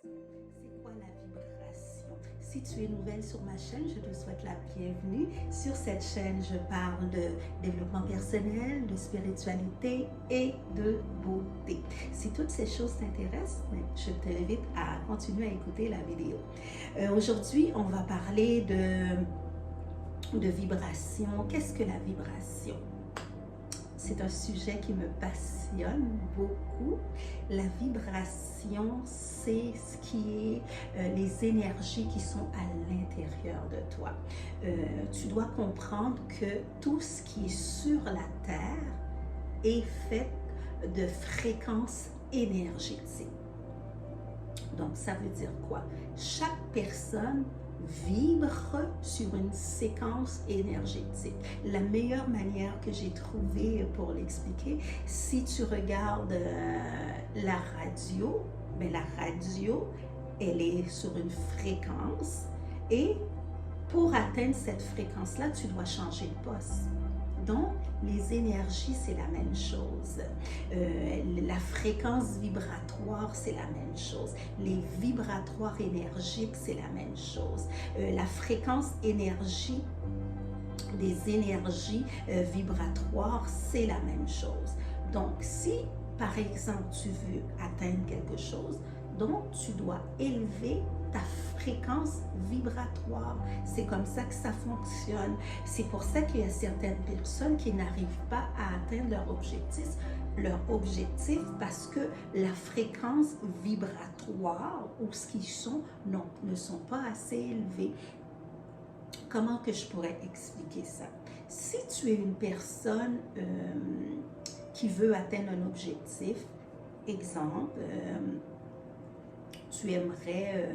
C'est quoi la vibration? Si tu es nouvelle sur ma chaîne, je te souhaite la bienvenue. Sur cette chaîne, je parle de développement personnel, de spiritualité et de beauté. Si toutes ces choses t'intéressent, je t'invite à continuer à écouter la vidéo. Aujourd'hui, on va parler de vibration. Qu'est-ce que la vibration? C'est un sujet qui me passionne beaucoup. La vibration, c'est ce qui est les énergies qui sont à l'intérieur de toi. Tu dois comprendre que tout ce qui est sur la Terre est fait de fréquences énergétiques. Donc, ça veut dire quoi? Chaque personne vibre sur une séquence énergétique. La meilleure manière que j'ai trouvée pour l'expliquer, si tu regardes la radio, bien, la radio, elle est sur une fréquence et pour atteindre cette fréquence-là, tu dois changer de poste. Donc, les énergies, c'est la même chose. La fréquence vibratoire, c'est la même chose. Les vibratoires énergiques, c'est la même chose. La fréquence énergie, des énergies vibratoires, c'est la même chose. Donc, si, par exemple, tu veux atteindre quelque chose, donc tu dois élever ta fréquence vibratoire. C'est comme ça que ça fonctionne. C'est pour ça qu'il y a certaines personnes qui n'arrivent pas à atteindre leur objectif parce que la fréquence vibratoire ou ce qu'ils sont ne sont pas assez élevés. Comment que je pourrais expliquer ça? Si tu es une personne qui veut atteindre un objectif, exemple, tu aimerais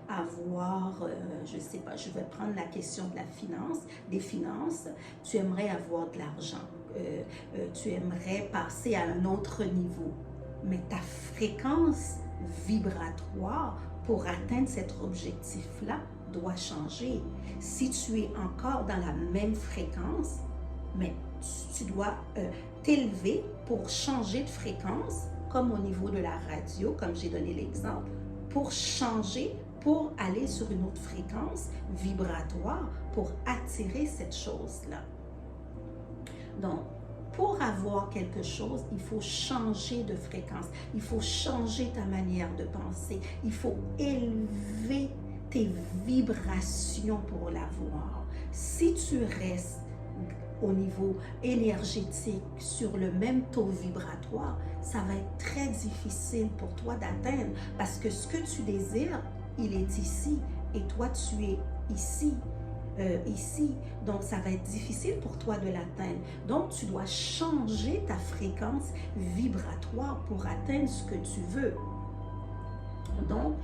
avoir, je ne sais pas, je vais prendre la question de la finance, des finances, tu aimerais avoir de l'argent, tu aimerais passer à un autre niveau, mais ta fréquence vibratoire pour atteindre cet objectif-là doit changer. Si tu es encore dans la même fréquence, mais tu dois t'élever pour changer de fréquence, comme au niveau de la radio, comme j'ai donné l'exemple, pour changer, pour aller sur une autre fréquence vibratoire, pour attirer cette chose-là. Donc, pour avoir quelque chose, il faut changer de fréquence, il faut changer ta manière de penser, il faut élever tes vibrations pour l'avoir. Si tu restes au niveau énergétique, sur le même taux vibratoire, ça va être très difficile pour toi d'atteindre parce que ce que tu désires, il est ici et toi tu es ici, ici. Donc ça va être difficile pour toi de l'atteindre. Donc tu dois changer ta fréquence vibratoire pour atteindre ce que tu veux. Donc,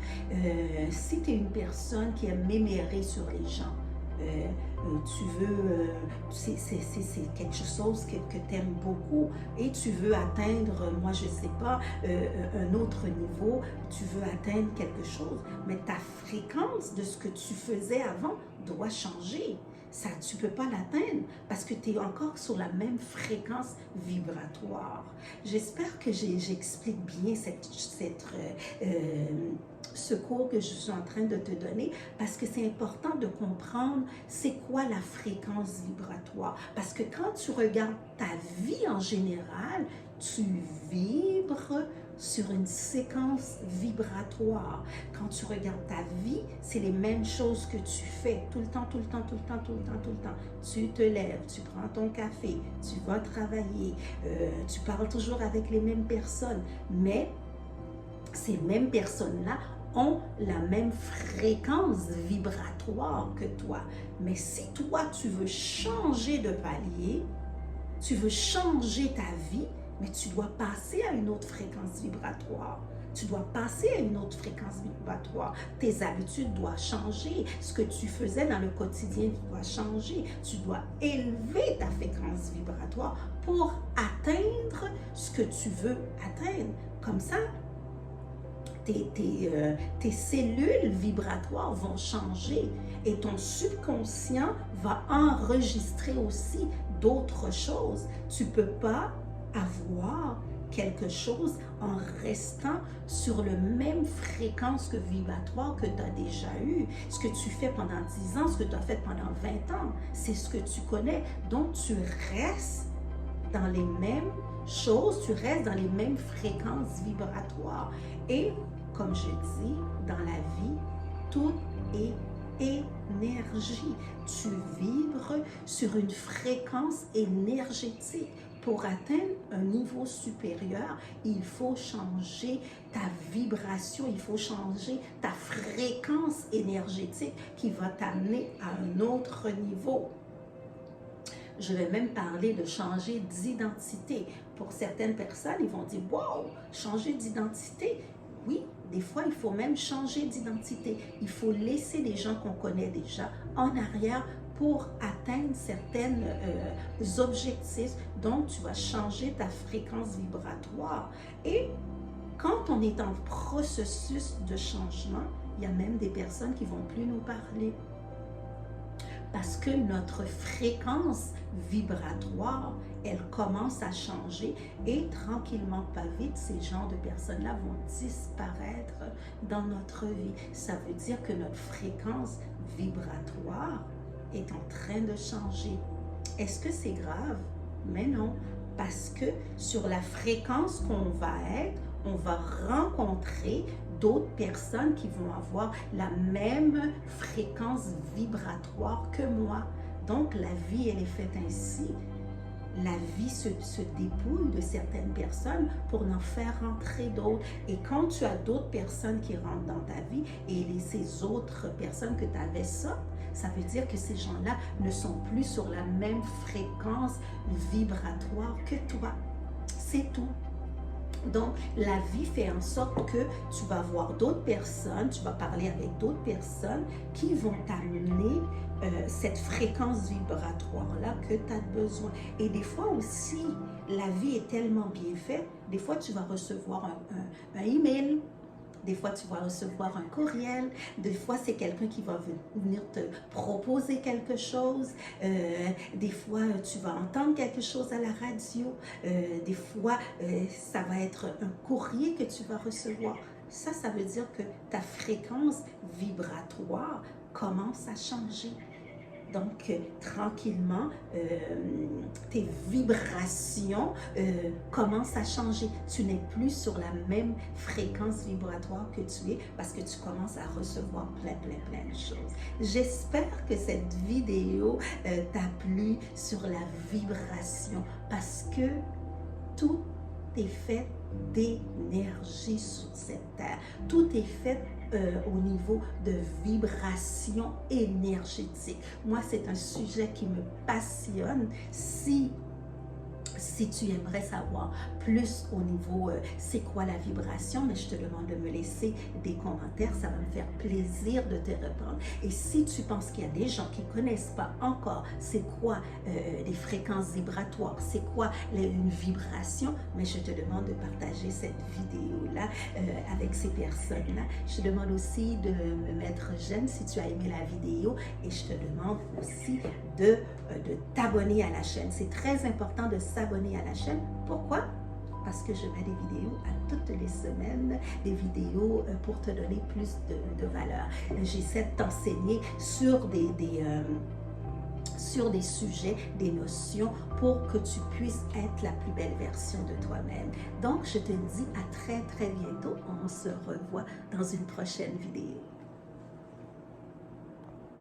si tu es une personne qui aime mémérer sur les gens, tu veux, c'est quelque chose que tu aimes beaucoup et tu veux atteindre, moi je sais pas, un autre niveau, tu veux atteindre quelque chose, mais ta fréquence de ce que tu faisais avant doit changer. Ça, tu ne peux pas l'atteindre parce que tu es encore sur la même fréquence vibratoire. J'espère que j'explique bien ce cours que je suis en train de te donner parce que c'est important de comprendre c'est quoi la fréquence vibratoire. Parce que quand tu regardes ta vie en général, tu vibres sur une séquence vibratoire. Quand tu regardes ta vie, c'est les mêmes choses que tu fais tout le temps, tout le temps, tout le temps, tout le temps, tout le temps. Tu te lèves, tu prends ton café, tu vas travailler, tu parles toujours avec les mêmes personnes, mais ces mêmes personnes-là ont la même fréquence vibratoire que toi. Mais si toi, tu veux changer de palier, tu veux changer ta vie, mais tu dois passer à une autre fréquence vibratoire. Tu dois passer à une autre fréquence vibratoire. Tes habitudes doivent changer. Ce que tu faisais dans le quotidien doit changer. Tu dois élever ta fréquence vibratoire pour atteindre ce que tu veux atteindre. Comme ça, tes cellules vibratoires vont changer et ton subconscient va enregistrer aussi d'autres choses. Tu ne peux pas avoir quelque chose en restant sur le même fréquence que vibratoire que tu as déjà eu. Ce que tu fais pendant 10 ans, ce que tu as fait pendant 20 ans, c'est ce que tu connais. Donc, tu restes dans les mêmes choses, tu restes dans les mêmes fréquences vibratoires. Et, comme je dis, dans la vie, tout est énergie. Tu vibres sur une fréquence énergétique. Pour atteindre un niveau supérieur, il faut changer ta vibration, il faut changer ta fréquence énergétique qui va t'amener à un autre niveau. Je vais même parler de changer d'identité. Pour certaines personnes, ils vont dire « Wow, changer d'identité ». Oui, des fois, il faut même changer d'identité. Il faut laisser les gens qu'on connaît déjà en arrière pour atteindre certains objectifs. Donc, tu vas changer ta fréquence vibratoire. Et quand on est en processus de changement, il y a même des personnes qui ne vont plus nous parler. Parce que notre fréquence vibratoire, elle commence à changer et tranquillement, pas vite, ces genres de personnes-là vont disparaître dans notre vie. Ça veut dire que notre fréquence vibratoire est en train de changer. Est-ce que c'est grave? Mais non, parce que sur la fréquence qu'on va être, on va rencontrer d'autres personnes qui vont avoir la même fréquence vibratoire que moi. Donc, la vie, elle est faite ainsi. La vie se dépouille de certaines personnes pour en faire rentrer d'autres. Et quand tu as d'autres personnes qui rentrent dans ta vie et ces autres personnes que tu avais ça veut dire que ces gens-là ne sont plus sur la même fréquence vibratoire que toi. C'est tout. Donc, la vie fait en sorte que tu vas voir d'autres personnes, tu vas parler avec d'autres personnes qui vont t'amener cette fréquence vibratoire-là que tu as besoin. Et des fois aussi, la vie est tellement bien faite, des fois tu vas recevoir un email, des fois tu vas recevoir un courriel, des fois c'est quelqu'un qui va venir te proposer quelque chose, des fois tu vas entendre quelque chose à la radio, des fois ça va être un courrier que tu vas recevoir. Ça veut dire que ta fréquence vibratoire commence à changer. Donc, tranquillement, tes vibrations commencent à changer. Tu n'es plus sur la même fréquence vibratoire que tu es parce que tu commences à recevoir plein de choses. J'espère que cette vidéo t'a plu sur la vibration parce que tout est fait d'énergie sur cette terre. Tout est fait au niveau de vibration énergétique. Moi, c'est un sujet qui me passionne. Si tu aimerais savoir plus au niveau c'est quoi la vibration, mais je te demande de me laisser des commentaires, ça va me faire plaisir de te répondre. Et si tu penses qu'il y a des gens qui ne connaissent pas encore c'est quoi les fréquences vibratoires, c'est quoi une vibration, mais je te demande de partager cette vidéo-là avec ces personnes-là. Je te demande aussi de me mettre j'aime si tu as aimé la vidéo et je te demande aussi de t'abonner à la chaîne. C'est très important de s'abonner à la chaîne. Pourquoi? Parce que je mets des vidéos à toutes les semaines, des vidéos pour te donner plus de valeur. J'essaie de t'enseigner sur sur des sujets, des notions pour que tu puisses être la plus belle version de toi-même. Donc, je te dis à très bientôt. On se revoit dans une prochaine vidéo.